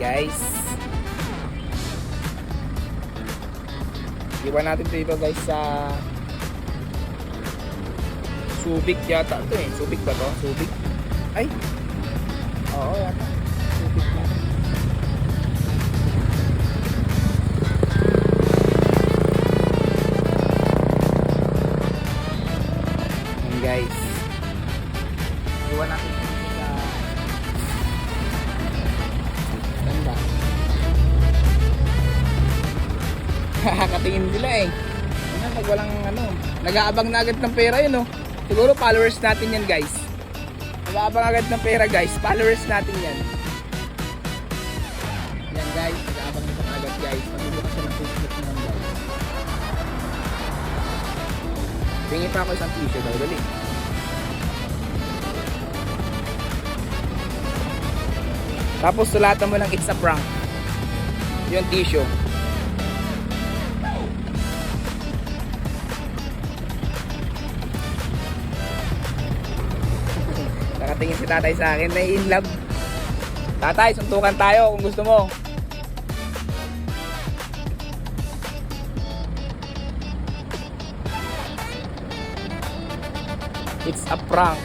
guys. Iwan natin dito guys sa Subic yata ito eh. Subic ba to? Subic? Ay! Oo yata. Subic na. Ayan guys. Iwan natin dito sa ganda. Kakatingin sila eh. Ano, pag walang ano, nag-aabang na agad ng pera yun oh. Siguro followers natin yan guys. Nag-aabang agad ng pera guys. Followers natin yan. Yan guys, nag-aabang nito agad guys. Matulog siya ng Facebook naman guys. Tingin pa ako isang tissue daw. Dali. Tapos sulatan mo ng it's a prank. Yung tissue. Nakatingin si tatay sa akin na in love. Tatay, suntukan tayo kung gusto mo. It's a prank.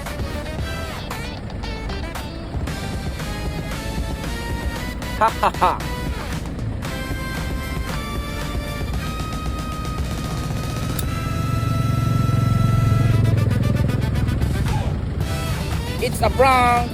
Ha ha ha. It's a prank.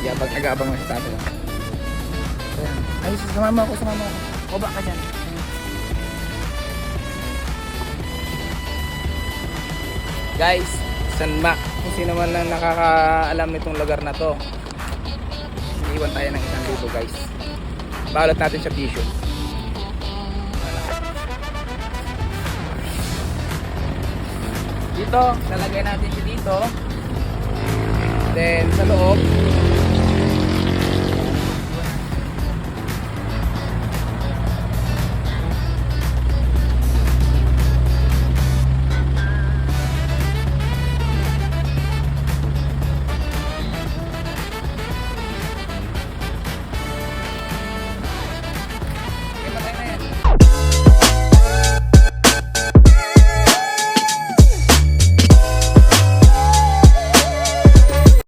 Yabang nag-aabang na sa tatay. Ay, sumama ako, sumama ako. Oba ka dyan. Guys, Sanma, kung sino man lang nakakaalam nitong lugar na to, iiwan tayo ng 1,000 guys. Balot natin sa tissue. Dito, lalagay natin siya dito. Then sa loob